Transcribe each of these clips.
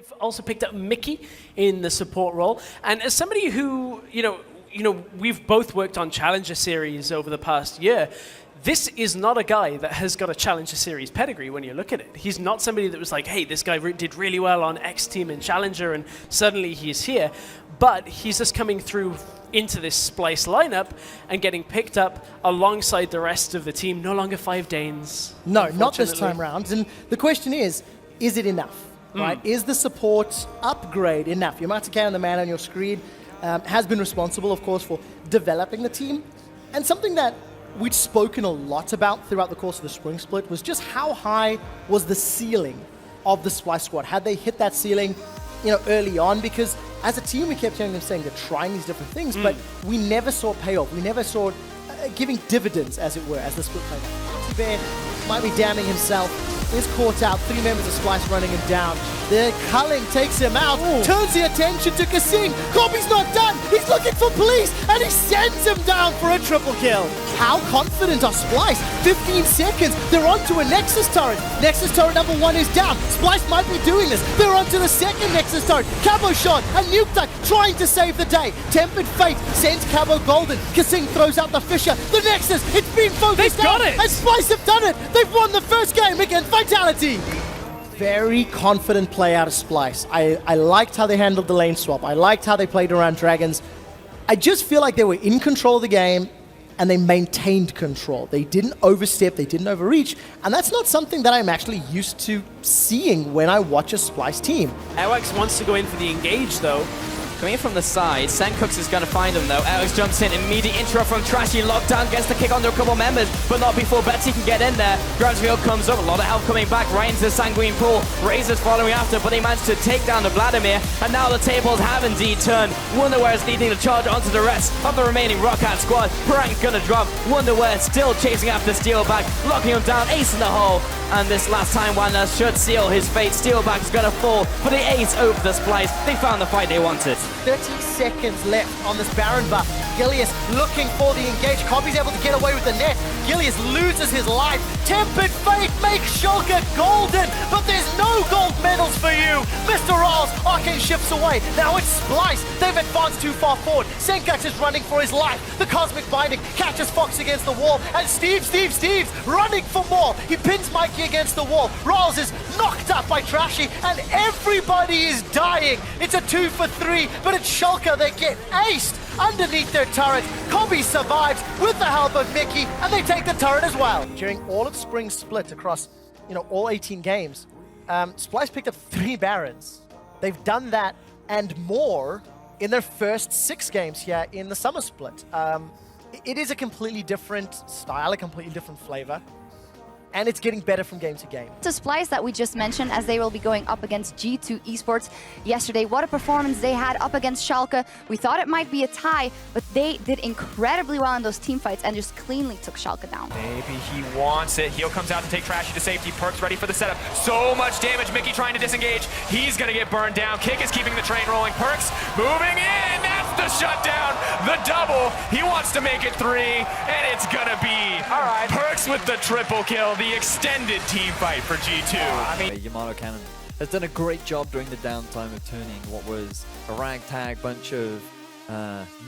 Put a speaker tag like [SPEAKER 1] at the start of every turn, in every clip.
[SPEAKER 1] they've also picked up Mickey in the support role. And as somebody who, we've both worked on Challenger Series over the past year, this is not a guy that has got a Challenger Series pedigree when you look at it. He's not somebody that was like, hey, this guy did really well on X team in Challenger and suddenly he's here. But he's just coming through into this Splyce lineup and getting picked up alongside the rest of the team. No longer 5 Danes.
[SPEAKER 2] No, not this time round. And the question is it enough? Right? Is the support upgrade enough? Yamatake and the man on your screen has been responsible, of course, for developing the team. And something that we'd spoken a lot about throughout the course of the spring split was just how high was the ceiling of the Splyce squad. Had they hit that ceiling, early on? Because as a team, we kept hearing them saying they're trying these different things, but we never saw payoff. We never saw giving dividends, as it were, as the split played out. Bear might be damning himself. Is caught out. 3 members of Splyce running him down. The culling takes him out. Turns the attention to Kasing. Kobe's not done. He's looking for police, and he sends him down for a triple kill. How confident are Splyce? 15 seconds. They're onto a Nexus turret. Nexus turret number 1 is down. Splyce might be doing this. They're onto the second Nexus turret. Cabo shot and Nuke Duck trying to save the day. Tempered Fate sends Cabo golden. Kasing throws out the Fisher. The Nexus, it's been focused.
[SPEAKER 1] They've got it.
[SPEAKER 2] And Splyce have done it. They've won the first game against Vitality. Very confident play out of Splyce. I liked how they handled the lane swap. I liked how they played around Dragons. I just feel like they were in control of the game and they maintained control. They didn't overstep, they didn't overreach, and that's not something that I'm actually used to seeing when I watch a Splyce team.
[SPEAKER 1] Alex wants to go in for the engage though.
[SPEAKER 3] Coming in from the side, Sencooks is going to find him though. Alex jumps in, immediate intro from Trashy, lockdown, gets the kick onto a couple members, but not before Betsy can get in there. Gransfield comes up, a lot of help coming back, right into the Sanguine pool. Razor's following after, but they managed to take down the Vladimir, and now the tables have indeed turned. Wonderware is needing to charge onto the rest of the remaining Rockhat squad. Prank's gonna drop, Wonderware still chasing after Steelback, locking him down, ace in the hole, and this last time Wanda should seal his fate. Steelback is gonna fall for the ace over the Splyce. They found the fight they wanted.
[SPEAKER 2] 30 seconds left on this Baron buff. Gilius looking for the engage. Kobe's able to get away with the net. Gilius loses his life. Tempered Fate makes Shulker golden, but there's no gold medals for you. Mr. Rawls, Arcane shifts away. Now it's Splyce. They've advanced too far forward. Senkax is running for his life. The Cosmic Binding catches Fox against the wall, and Steve's running for more. He pins Mikey against the wall. Rawls is knocked up by Trashy, and everybody is dying. It's a 2 for 3, but it's Shulker that get aced underneath their turret. Kobe survives with the help of Mickey, and they take the turret as well. During all of spring split across, all 18 games, Splyce picked up 3 Barons. They've done that and more in their first 6 games here in the summer split. It is a completely different style, a completely different flavor, and it's getting better from game to game.
[SPEAKER 4] To Splyce that we just mentioned, as they will be going up against G2 Esports yesterday. What a performance they had up against Schalke. We thought it might be a tie, but they did incredibly well in those team fights and just cleanly took Schalke down.
[SPEAKER 5] Maybe he wants it. Heel comes out to take Trashy to safety. Perk's ready for the setup. So much damage. Mickey trying to disengage. He's going to get burned down. Kick is keeping the train rolling. Perk's moving in. That's the shutdown. The double. He wants to make it 3, and it's going to be all right. Perk's with the triple kill. The extended team fight for G2.
[SPEAKER 6] Yamato Cannon has done a great job during the downtime of turning what was a ragtag bunch of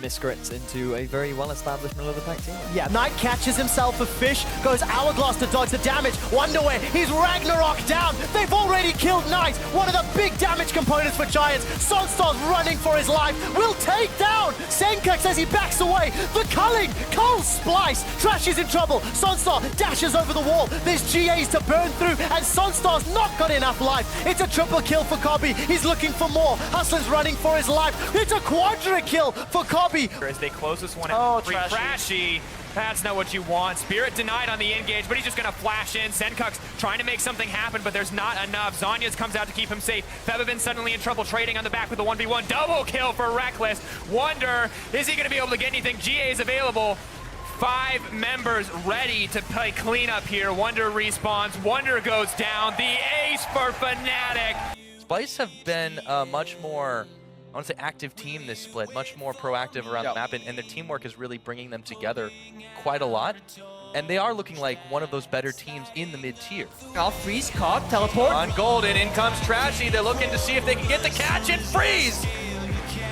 [SPEAKER 6] miscrits into a very well-established middle-of-the-pack team.
[SPEAKER 2] Yeah, Knight catches himself a fish, goes Hourglass to dodge the damage. Wonderware, he's Ragnarok down. They've already killed Knight, one of the big damage components for Giants. Sunstar's running for his life, will take down Senkax as he backs away. The culling, Cole Splyce, Trash is in trouble. Sunstar dashes over the wall. There's GAs to burn through, and Sunstar's not got enough life. It's a triple kill for Kobe. He's looking for more. Hustler's running for his life. It's a quadra kill for Kobe.
[SPEAKER 5] As they close this one out, Trashy. That's not what you want. Spirit denied on the engage, but he's just going to flash in. Senkux trying to make something happen, but there's not enough. Zhonya's comes out to keep him safe. Febevin suddenly in trouble, trading on the back with the 1v1. Double kill for Reckless. Wonder, is he going to be able to get anything? GA is available. 5 members ready to play cleanup here. Wonder respawns. Wonder goes down. The ace for Fnatic.
[SPEAKER 7] Splyce have been much more, I want to say, active team this split, much more proactive around the map, and their teamwork is really bringing them together quite a lot. and they are looking like one of those better teams in the mid-tier.
[SPEAKER 3] I'll freeze, caught, teleport.
[SPEAKER 7] On Golden, in comes Trashy. They're looking to see if they can get the catch and freeze.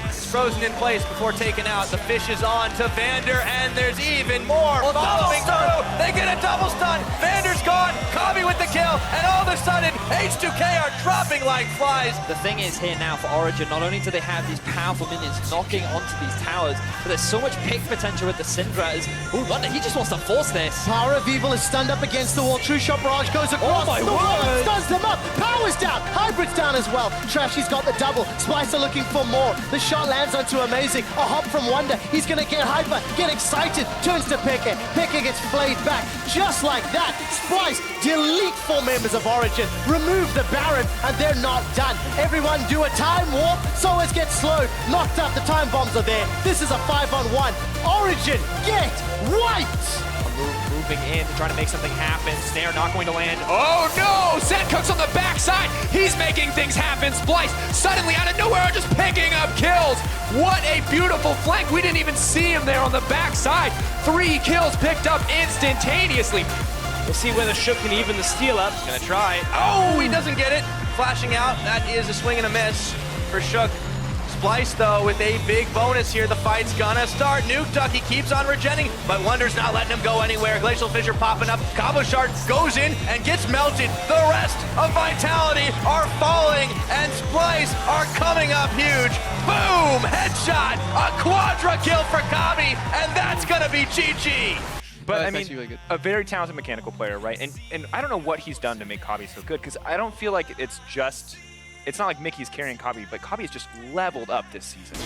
[SPEAKER 7] It's frozen in place before taken out. The fish is on to Vander, and there's even more following through. They get a double stun. Vander's gone. Kabi with the kill, and all of a sudden, H2K are dropping like flies.
[SPEAKER 3] The thing is here now for Origin, not only do they have these powerful minions knocking onto these towers, but there's so much pick potential with the Syndras. Ooh, Wonder, he just wants to force this.
[SPEAKER 2] Power of Evil is stunned up against the wall. True Shot Barrage goes across.
[SPEAKER 3] my
[SPEAKER 2] the
[SPEAKER 3] word.
[SPEAKER 2] wall stuns them up. Power's down. Hybrid's down as well. Trashy's got the double. Splyce are looking for more. The shot lands onto Amazing. A hop from Wonder. He's going to get hyper, get excited. Turns to Picker. Picker gets flayed back. Just like that. Splyce delete 4 members of Origin. Remove the Baron, and they're not done. Everyone do a time warp. Soas gets slowed. Knocked up. The time bombs are there. This is a 5-on-1. Origin, get wiped!
[SPEAKER 5] Moving in, trying to make something happen. Snare not going to land. Oh no! Zencook's on the backside. He's making things happen. Splyce suddenly out of nowhere just picking up kills. What a beautiful flank. We didn't even see him there on the backside. 3 kills picked up instantaneously.
[SPEAKER 1] We'll see whether Shook can even the steal up.
[SPEAKER 7] Gonna try. Oh, he doesn't get it. Flashing out. That is a swing and a miss for Shook. Splyce, though, with a big bonus here. The fight's gonna start. Nuke Duck, he keeps on regenning, but Wonder's not letting him go anywhere. Glacial Fissure popping up. Cabo Shard goes in and gets melted. The rest of Vitality are falling, and Splyce are coming up huge. Boom! Headshot! A quadra kill for Kabi, and that's gonna be GG.
[SPEAKER 5] But
[SPEAKER 6] That's
[SPEAKER 5] I mean,
[SPEAKER 6] actually really good.
[SPEAKER 5] a very talented mechanical player, right? And I don't know what he's done to make Kabi so good, because I don't feel like it's not like Mickey's carrying Kabi, but Kabi has just leveled up this season.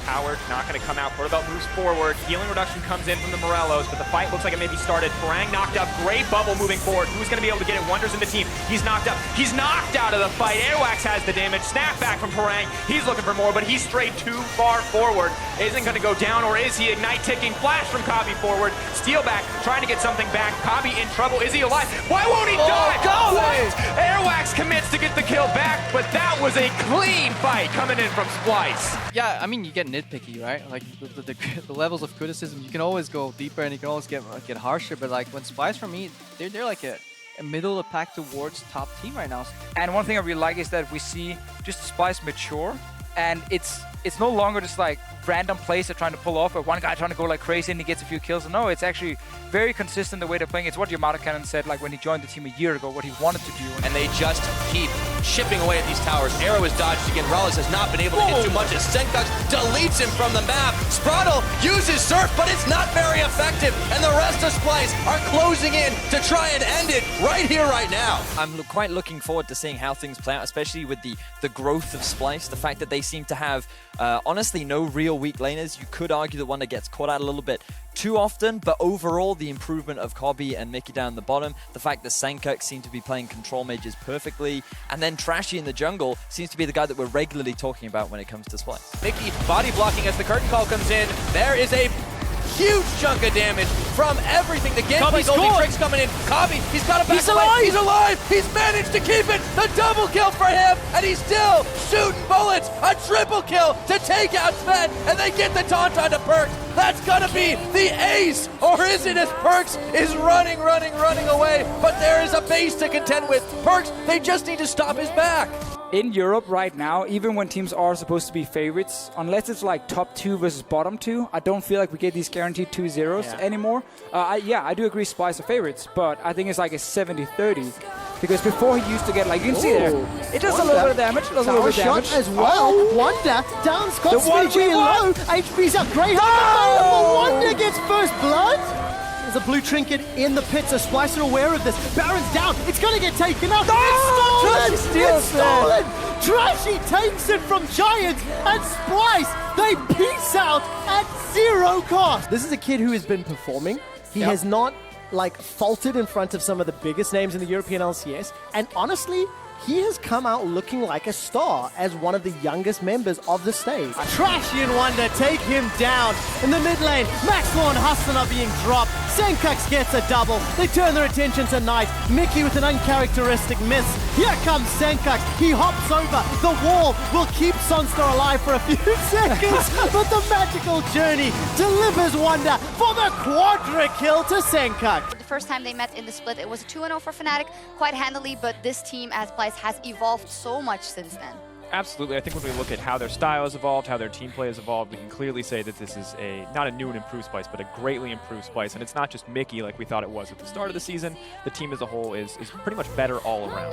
[SPEAKER 5] Powered, not going to come out. Quarterbelt moves forward. Healing reduction comes in from the Morellos, but the fight looks like it maybe started. Parang knocked up. Great bubble moving forward. Who's going to be able to get it? Wonders in the team. He's knocked up. He's knocked out of the fight. Airwax has the damage. Snapback from Parang. He's looking for more, but he's strayed too far forward. Isn't going to go down, or is he? Ignite ticking. Flash from Kabi forward. Steal back, trying to get something back. Kabi in trouble. Is he alive? Why won't he die? What? Airwax commits to get the kill back, but that was a clean fight coming in from Splyce.
[SPEAKER 6] Yeah, I mean, you get nitpicky, right? Like, the levels of criticism, you can always go deeper and you can always get harsher, but like, when Splyce, for me, they're like a middle of the pack towards top team right now.
[SPEAKER 8] And one thing I really like is that we see just Splyce mature, and it's no longer just like random plays they're trying to pull off, or one guy trying to go like crazy and he gets a few kills. No, it's actually very consistent the way they're playing. It's what Yamato Cannon said, like when he joined the team a year ago, what he wanted to do.
[SPEAKER 7] And they just keep chipping away at these towers. Arrow is dodged again. Rallis has not been able to hit too much as Senkux deletes him from the map. Spraddle uses Surf, but it's not very effective. And the rest of Splyce are closing in to try and end it right here, right now.
[SPEAKER 3] I'm quite looking forward to seeing how things play out, especially with the growth of Splyce. The fact that they seem to have, honestly, no real weak laners. You could argue that one that gets caught out a little bit too often, but overall, the improvement of Kobe and Mickey down the bottom, the fact that Senkux seem to be playing control mages perfectly, and then Trashy in the jungle seems to be the guy that we're regularly talking about when it comes to Splyce.
[SPEAKER 7] Mickey body blocking as the curtain call comes in. There is a huge chunk of damage from everything. The Genji Goldie Tricks coming in. Kabi, he's got a back. He's alive! He's alive! He's managed to keep it! The double kill for him! And he's still shooting bullets! A triple kill to take out Sven! And they get the taunt onto Perkz! That's gonna be the ace! Or is it, as Perkz is running away? But there is a base to contend with. Perkz, they just need to stop his back!
[SPEAKER 8] In Europe right now, even when teams are supposed to be favorites, unless it's like top 2 versus bottom 2, I don't feel like we get these guaranteed 2-0s anymore. I do agree Splyce are favorites, but I think it's like a 70-30. Because before he used to get, like, you can see there, it does a little bit of damage,
[SPEAKER 2] Shot as well. Wonder down Scott's HP low. HP's up. Greyhound available. Wonder gets first blood. There's a blue trinket in the pit, so Splyce are aware of this. Baron's down. It's going to get taken out. It's stolen. It's stolen. Trashy takes it from Giants, and Splyce, they peace out at 0 cost. This is a kid who has been performing. He has not, like, faltered in front of some of the biggest names in the European LCS, and honestly, he has come out looking like a star as one of the youngest members of the stage. Trashy and Wonder take him down. In the mid lane, Maxwell and Huston are being dropped. Senkux gets a double. They turn their attention to Knight. Mickey with an uncharacteristic miss. Here comes Senkux. He hops over. The wall will keep Sunstar alive for a few seconds, but the magical journey delivers Wonder for the quadra kill to Senkux.
[SPEAKER 4] The first time they met in the split, it was a 2-0 for Fnatic, quite handily, but this team as Splyce has evolved so much since then.
[SPEAKER 5] Absolutely. I think when we look at how their style has evolved, how their team play has evolved, we can clearly say that this is not a new and improved Splyce, but a greatly improved Splyce. And it's not just Mickey like we thought it was at the start of the season. The team as a whole is pretty much better all around.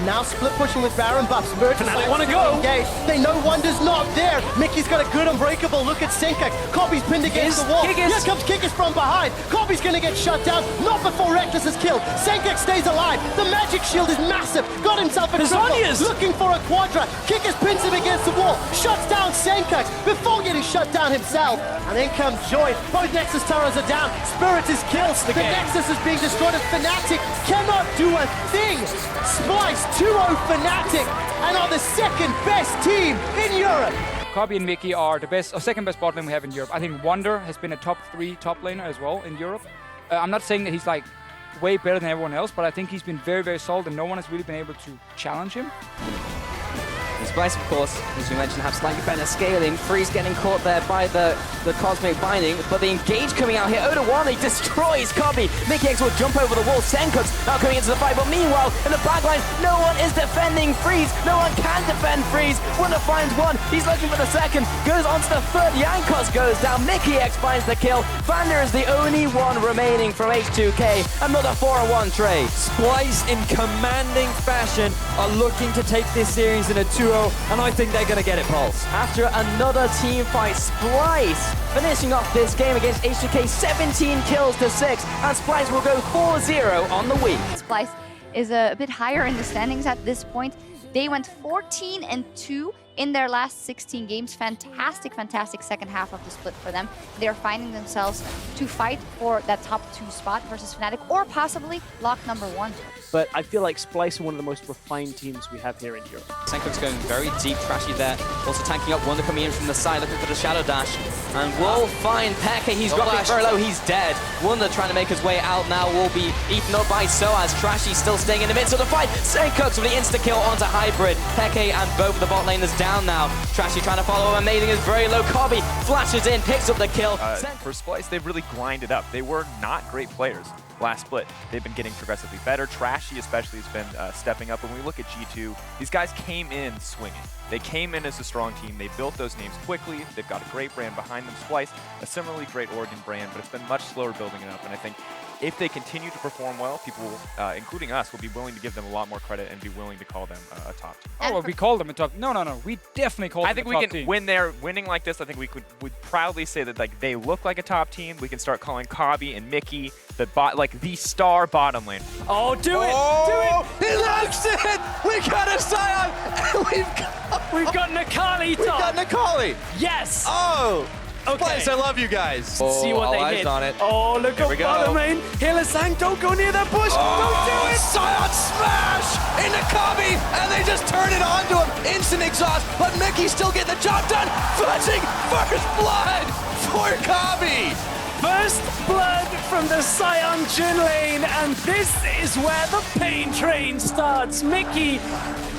[SPEAKER 2] Now split pushing with Baron buffs.
[SPEAKER 1] Fnatic want to go.
[SPEAKER 2] Engage. They know Wonder's not there. Mickey's got a good unbreakable. Look at Senkux. Kobe's pinned against the wall.
[SPEAKER 1] Kickers.
[SPEAKER 2] Here comes Kickers from behind. Kobe's going to get shut down. Not before Reckless is killed. Senkux stays alive. The magic shield is massive. Got himself a triple.
[SPEAKER 1] Zonia's
[SPEAKER 2] looking for a quadra. Kickers pins him against the wall. Shuts down Senkux before getting shut down himself. And then comes Joy. Both Nexus turrets are down. Spirit is killed. The Nexus is being destroyed and Fnatic cannot do a thing. Splyce 2-0 Fnatic and are the second best team in Europe.
[SPEAKER 8] Kobe and Mickey are the best, or second best bot lane we have in Europe. I think Wonder has been a top 3 top laner as well in Europe. I'm not saying that he's like way better than everyone else, but I think he's been very, very solid and no one has really been able to challenge him.
[SPEAKER 3] Splyce, of course, as you mentioned, have slightly better scaling. Freeze getting caught there by the Cosmic Binding, but the engage coming out here. Oda he destroys Kobe. Mickey X will jump over the wall. Senkux now coming into the fight, but meanwhile, in the backline, no one is defending Freeze. No one can defend Freeze. Wonder finds one. He's looking for the second. Goes on to the third. Jankos goes down. Mickey X finds the kill. Vander is the only one remaining from H2K. Another 4-1 trade.
[SPEAKER 7] Splyce, in commanding fashion, are looking to take this series in a 2-0, and I think they're going to get it, Pulse.
[SPEAKER 3] After another team fight, Splyce finishing off this game against H2K, 17 kills to 6, and Splyce will go 4-0 on the week.
[SPEAKER 4] Splyce is a bit higher in the standings at this point. They went 14-2 in their last 16 games. Fantastic, fantastic second half of the split for them. They're finding themselves to fight for that top 2 spot versus Fnatic, or possibly lock number 1.
[SPEAKER 1] But I feel like Splyce are one of the most refined teams we have here in Europe.
[SPEAKER 3] Senkux going very deep, Trashy there. Also tanking up, Wonder coming in from the side, looking for the Shadow Dash. And will find Peke, he's dropping very low, he's dead. Wonder trying to make his way out now, will be eaten up by Soaz. Trashy still staying in the midst of the fight. Senkux with the insta-kill onto Hybrid. Peke and both of the bot laners down now. Trashy trying to follow him, Amazing is very low. Kobe flashes in, picks up the kill.
[SPEAKER 5] For Splyce, they've really grinded up. They were not great players last split. They've been getting progressively better. Trashy especially has been stepping up. And when we look at G2, these guys came in swinging. They came in as a strong team. They built those names quickly. They've got a great brand behind them. Splyce, a similarly great Oregon brand, but it's been much slower building it up. And I think if they continue to perform well, people, including us, will be willing to give them a lot more credit and be willing to call them a top team.
[SPEAKER 8] Oh, well, we call them a top. No. We definitely call them a top team.
[SPEAKER 5] I think we can, when they're winning like this, I think we would proudly say that like they look like a top team. We can start calling Kobe and Mickey the star bottom lane.
[SPEAKER 1] Oh, do it! Do it!
[SPEAKER 7] He likes it! We got a Sion!
[SPEAKER 1] We've got Nakali top!
[SPEAKER 7] We've got Nakali!
[SPEAKER 1] Yes!
[SPEAKER 7] Oh!
[SPEAKER 1] Okay.
[SPEAKER 7] Splyce, I love you guys.
[SPEAKER 1] See what
[SPEAKER 7] all
[SPEAKER 1] they
[SPEAKER 7] eyes
[SPEAKER 1] did.
[SPEAKER 7] on it.
[SPEAKER 1] Oh, look
[SPEAKER 7] Here we
[SPEAKER 1] at
[SPEAKER 7] go.
[SPEAKER 1] bottom lane. Healer Sang, don't go near that bush. Don't do it.
[SPEAKER 7] Sion smash into Kobe, and they just turn it onto him. Instant exhaust, but Mickey's still getting the job done. Fetching first blood for Kobe.
[SPEAKER 1] First blood from the Sion Jin lane, and this is where the pain train starts. Mickey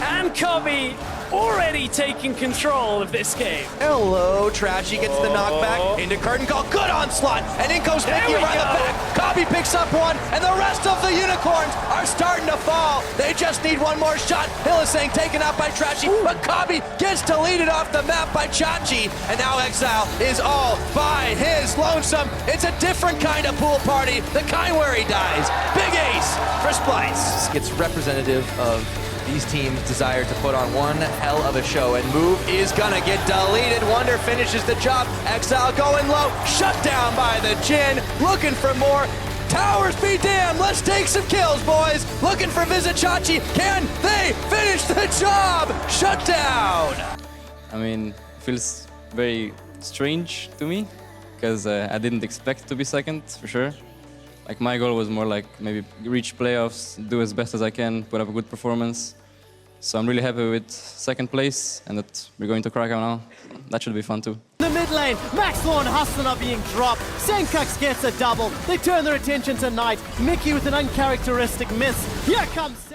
[SPEAKER 1] and Kobe already taking control of this game.
[SPEAKER 7] Hello, Trashy gets the knockback into curtain call. Good onslaught, and in goes Mickey around the back. Kobe picks up one, and the rest of the unicorns are starting to fall. They just need one more shot. Hillisang taken out by Trashy, but Kobe gets deleted off the map by Chachi, and now Exile is all by his lonesome. It's a different kind of pool party, the kind where he dies. Big ace for Splyce. It's representative of these teams' desire to put on one hell of a show, and Move is gonna get deleted. Wonder finishes the job. Exile going low, shut down by the Jin, looking for more. Towers be damned, let's take some kills, boys. Looking for Visit Chachi, can they finish the job? Shut down.
[SPEAKER 9] I mean, it feels very strange to me, because I didn't expect to be second, for sure. Like my goal was more like maybe reach playoffs, do as best as I can, put up a good performance. So I'm really happy with second place and that we're going to Krakow now. That should be fun too.
[SPEAKER 10] In the mid lane, Maxwell and Hustler are being dropped. Senkux gets a double. They turn their attention to Knight. Mickey with an uncharacteristic miss. Here comes